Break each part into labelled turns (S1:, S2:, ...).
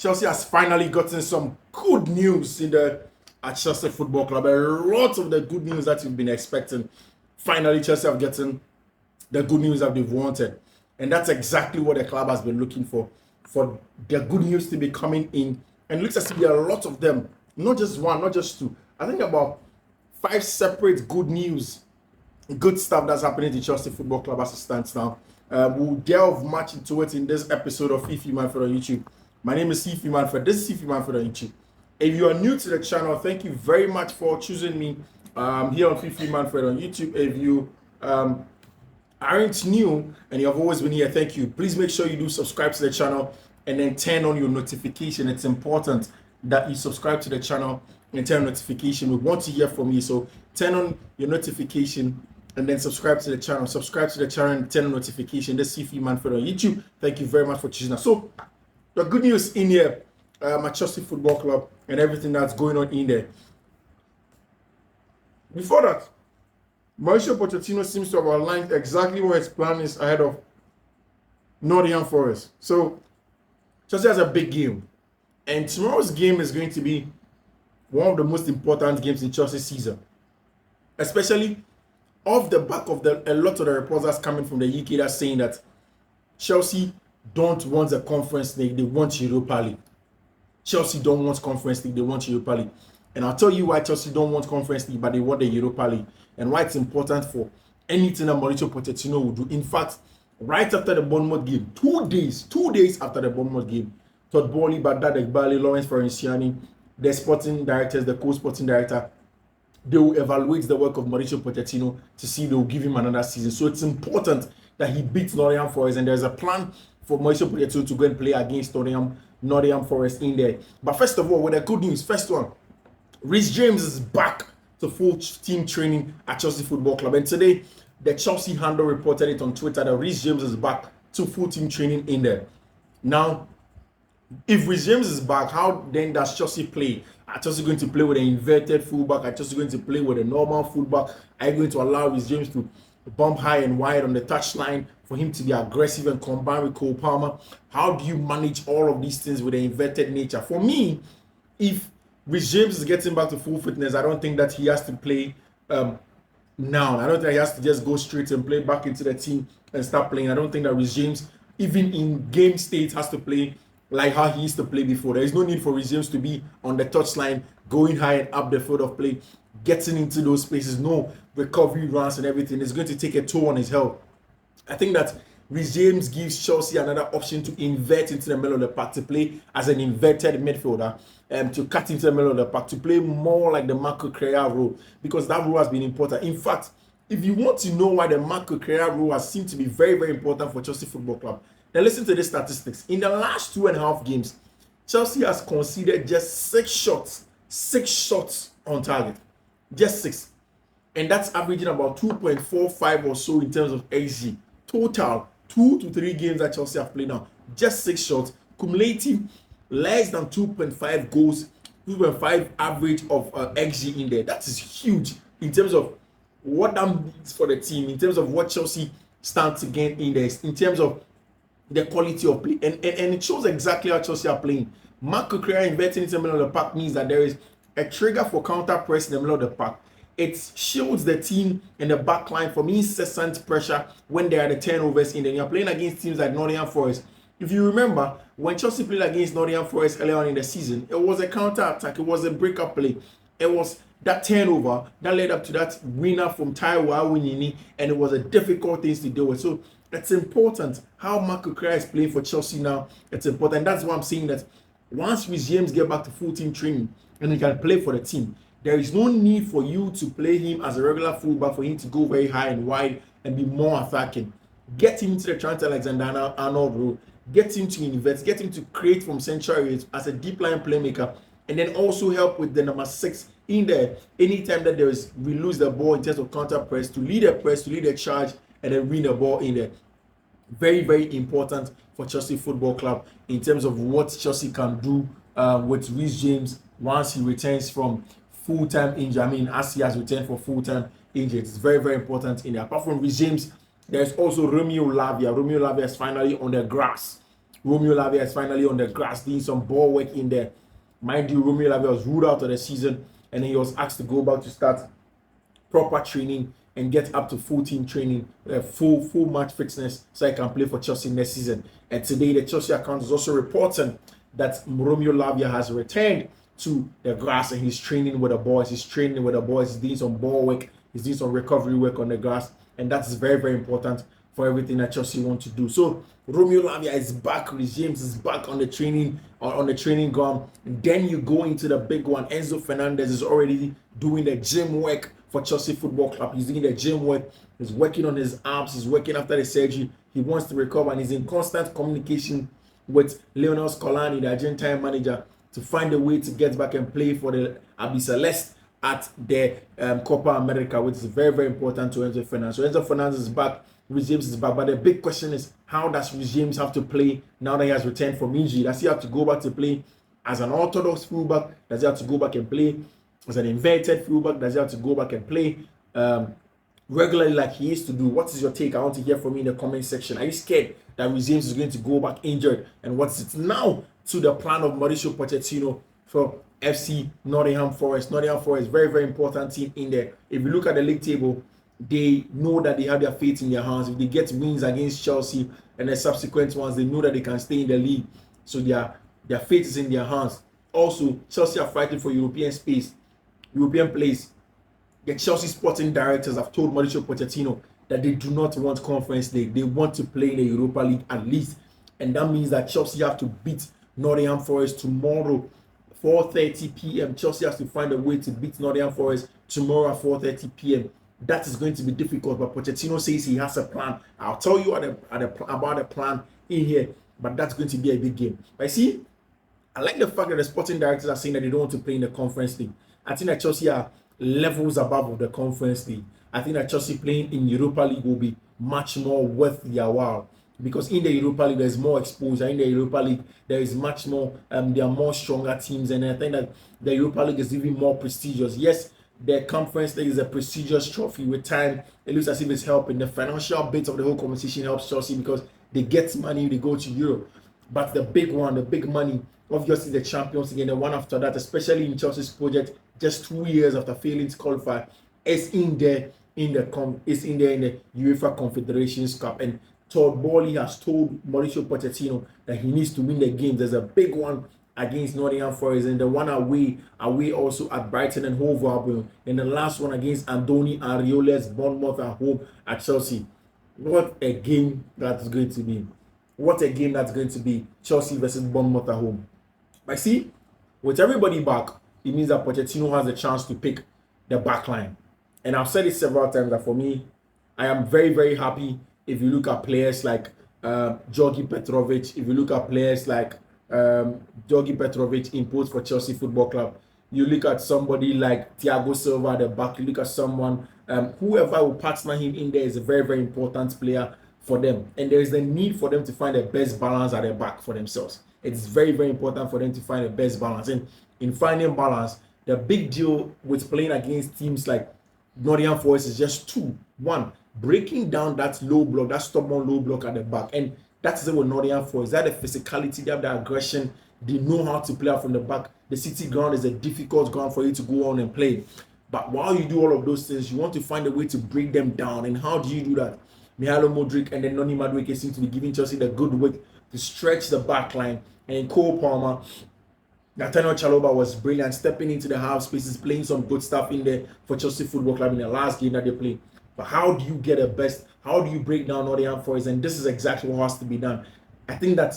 S1: Chelsea has finally gotten some good news at Chelsea Football Club. A lot of the good news that you've been expecting. Finally, Chelsea have gotten the good news that they've wanted. And that's exactly what the club has been looking for the good news to be coming in. And it looks as if there are a lot of them, not just one, not just two. I think about 5 separate good stuff that's happening to Chelsea Football Club as it stands now. We'll delve much into it in this episode of Fiifi-Manfred on YouTube. My name is Fiifi-Manfred. This is Fiifi-Manfred on YouTube. If you are new to the channel, thank you very much for choosing me here on Fiifi-Manfred on YouTube. If you aren't new and you have always been here, thank you. Please make sure you do subscribe to the channel and then turn on your notification. It's important that you subscribe to the channel and turn on notification. We want to hear from you, so turn on your notification and then subscribe to the channel. Subscribe to the channel and turn on notification. This is Fiifi-Manfred on YouTube. Thank you very much for choosing us. So the good news in here, at Chelsea Football Club and everything that's going on in there. Before that, Mauricio Pochettino seems to have aligned exactly what his plan is ahead of Nottingham Forest. So Chelsea has a big game, and tomorrow's game is going to be one of the most important games in Chelsea's season, especially off the back of a lot of the reports that's coming from the UK that's saying that Chelsea don't want the Conference League, they want Europa League. Chelsea don't want Conference League, they want Europa League. And I'll tell you why Chelsea don't want Conference League, but they want the Europa League, and why it's important for anything that Mauricio Pochettino will do. In fact, right after the Bournemouth game, 2 days after the Bournemouth game, Todd Boehly, Badad Egbali, Lawrence Ferenciani, the sporting directors, the co-sporting director, they will evaluate the work of Mauricio Pochettino to see if they will give him another season. So it's important that he beats Nottingham Forest, and there's a plan for Mauricio Pochettino to go and play against Nottingham Forest in there. But first of all, with the good news, first one, Reece James is back to full team training at Chelsea Football Club. And today, the Chelsea handle reported it on Twitter that Reece James is back to full team training in there. Now, if Reece James is back, how then does Chelsea play? Are Chelsea going to play with an inverted fullback? Are Chelsea going to play with a normal fullback? Are you going to allow Reece James to bump high and wide on the touchline for him to be aggressive and combine with Cole Palmer? How do you manage all of these things with an inverted nature? For me, if Reece James is getting back to full fitness, I don't think that he has to play now. I don't think he has to just go straight and play back into the team and start playing. I don't think that Reece James, even in game state, has to play like how he used to play before. There is no need for Reece James to be on the touchline, going high and up the field of play, getting into those spaces, no recovery runs and everything. It's going to take a toll on his health. I think that Reece James gives Chelsea another option to invert into the middle of the park, to play as an inverted midfielder, to cut into the middle of the park, to play more like the Marco Correa role, because that role has been important. In fact, if you want to know why the Marco Correa role has seemed to be very, very important for Chelsea Football Club, then listen to the statistics. In the last 2.5 games, Chelsea has conceded just 6 shots on target. Just 6. And that's averaging about 2.45 or so in terms of XG. Total, 2 to 3 games that Chelsea have played now. Just 6 shots. Cumulative, less than 2.5 goals, 2.5 average of XG in there. That is huge in terms of what that means for the team, in terms of what Chelsea stands to gain in there, in terms of the quality of play. And it shows exactly how Chelsea are playing. Marco Correa inverting into the middle of the park means that there is a trigger for counter press in the middle of the park. It shields the team and the back line from incessant pressure when there are the turnovers in there. You're playing against teams like Nottingham Forest. If you remember, when Chelsea played against Nottingham Forest earlier on in the season, it was a counter attack, it was a breakup play. It was that turnover that led up to that winner from Taiwo Awoniyi, and it was a difficult thing to deal with. So it's important how Marco Correa is playing for Chelsea now. It's important. That's why I'm saying that once Reece James get back to full team training and he can play for the team, there is no need for you to play him as a regular fullback for him to go very high and wide and be more attacking. Get him to the Trent Alexander-Arnold role. Get him to invest. Get him to create from central areas as a deep line playmaker, and then also help with the number 6 in there. Anytime that we lose the ball in terms of counter press, to lead a press, to lead a charge, and then win the ball in there. Very, very important for Chelsea Football Club in terms of what Chelsea can do with Reece James once he returns from full-time injury. I mean, as he has returned for full-time injury, it's very, very important in there. Apart from Reece James, there's also Romeo Lavia. Romeo Lavia is finally on the grass Romeo Lavia is finally on the grass doing some ball work in there. Mind you, Romeo Lavia was ruled out of the season, and then he was asked to go back to start proper training and get up to full team training, full match fitness, so I can play for Chelsea next season. And today, the Chelsea account is also reporting that Romeo Lavia has returned to the grass and he's training with the boys. He's training with the boys. He's doing some ball work. He's doing some recovery work on the grass, and that's very, very important for everything that Chelsea want to do. So Romeo Lavia is back. Rhys James is back on the training ground. And then you go into the big one. Enzo Fernandez is already doing the gym work for Chelsea Football Club. He's doing the gym work. He's working on his arms. He's working after the surgery. He wants to recover, and he's in constant communication with Lionel Scolani, the Argentine manager, to find a way to get back and play for the Albiceleste at the Copa America, which is very, very important to Enzo Fernandez. So Enzo Fernandez is back. Rhys James is back. But the big question is, how does Rhys James have to play now that he has returned from injury? Does he have to go back to play as an orthodox fullback? Does he have to go back and play as an inverted fullback? Does he have to go back and play regularly like he used to do? What is your take? I want to hear from you in the comment section. Are you scared that Rhys James is going to go back injured? And what's it now to the plan of Mauricio Pochettino for FC Nottingham Forest? Nottingham Forest, very, very important team in there. If you look at the league table, they know that they have their fate in their hands. If they get wins against Chelsea and the subsequent ones, they know that they can stay in the league. So their fate is in their hands. Also, Chelsea are fighting for European space, European place. The Chelsea sporting directors have told Mauricio Pochettino that they do not want Conference League. They want to play in the Europa League at least. And that means that Chelsea have to beat Nottingham Forest tomorrow, 4:30 p.m. Chelsea has to find a way to beat Nottingham Forest tomorrow at 4:30 p.m. That is going to be difficult, but Pochettino says he has a plan. I'll tell you about the plan in here, but that's going to be a big game. But see, I like the fact that the sporting directors are saying that they don't want to play in the Conference League. I think that Chelsea are levels above of the Conference League. I think that Chelsea playing in Europa League will be much more worth their while, because in the Europa League there's more exposure. In the Europa League there is much more. There are more stronger teams, and I think that the Europa League is even more prestigious. Yes, the Conference League is a prestigious trophy. With time, it looks as if it's helping. The financial bit of the whole competition helps Chelsea because they get money, they go to Europe. But the big one, the big money, obviously the Champions League, and the one after that, especially in Chelsea's project, just 2 years after failing to qualify, is in there in the UEFA Confederations Cup. And Todd Boehly has told Mauricio Pochettino that he needs to win the game. There's a big one against Nottingham Forest, and the one away also at Brighton and Hove Albion, and the last one against Andoni Areola's Bournemouth at home at Chelsea. What a game that's going to be. What a game that's going to be. Chelsea versus Bournemouth at home. But see, with everybody back, it means that Pochettino has a chance to pick the back line. And I've said it several times that for me, I am very, very happy if you look at players like Georgi Petrovic, if you look at players like Georgi Petrovic imports for Chelsea Football Club. You look at somebody like Thiago Silva at the back. You look at someone, whoever will partner him in there is a very, very important player for them. And there is the need for them to find the best balance at the back for themselves. It's very, very important for them to find the best balance. And in finding balance, the big deal with playing against teams like Nottingham Forest is just two. One, breaking down that low block, that stubborn low block at the back. And that's it with Nottingham Forest. They have the physicality, they have the aggression, they know how to play out from the back. The City ground is a difficult ground for you to go on and play. But while you do all of those things, you want to find a way to break them down. And how do you do that? Mihailo Modric and then Noni Madueke seem to be giving Chelsea the good work to stretch the back line. And Cole Palmer, Nathaniel Chalobah was brilliant, stepping into the half spaces, playing some good stuff in there for Chelsea Football Club in the last game that they played. But how do you get the best? How do you break down Nottingham Forest? And this is exactly what has to be done. I think that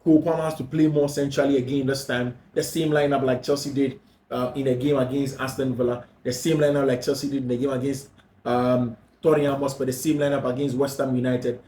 S1: Cole Palmer has to play more centrally again this time. The same lineup like Chelsea did in a game against Aston Villa. The same lineup like Chelsea did in the game against Tottenham Hotspur. The same lineup against West Ham United.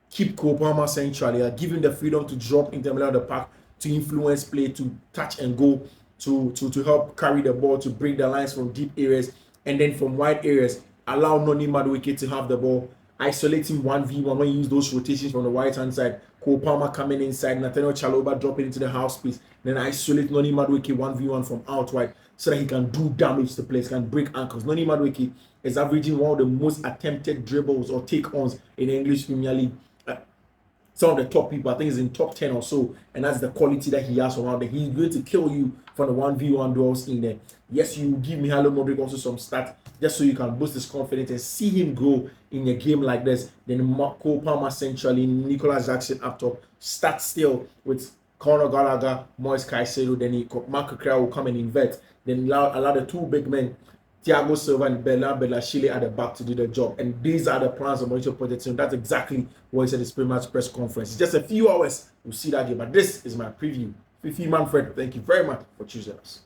S1: Keep Cole Palmer centrally. Give him the freedom to drop into the middle of the park, to influence play, to touch and go, to help carry the ball, to break the lines from deep areas, and then from wide areas, allow Noni Madueke to have the ball, isolate him 1v1 when you use those rotations from the right hand side. Cole Palmer coming inside, Nathaniel Chalobah dropping into the half space, then isolate Noni Madueke 1v1 from out wide so that he can do damage to players, can break ankles. Noni Madueke is averaging one of the most attempted dribbles or take-ons in the English Premier League some of the top people. I think he's in top 10 or so, and that's the quality that he has around there. He's going to kill you for the 1v1 duels in there. Yes, you give Mihalo Modric also some stats just so you can boost his confidence and see him grow in a game like this. Then Cole Palmer centrally, Nicolas Jackson up top, start still with Conor Gallagher, Moise Caicedo, then Marco Creel will come and invert. Then allow the two big men, Thiago Silva and Bernard Belashile at the back to do the job. And these are the plans of Mauricio Pochettino. That's exactly what he said in his pre-match press conference. It's just a few hours, we'll see that game. But this is my preview. Fiifi-Manfred, thank you very much for choosing us.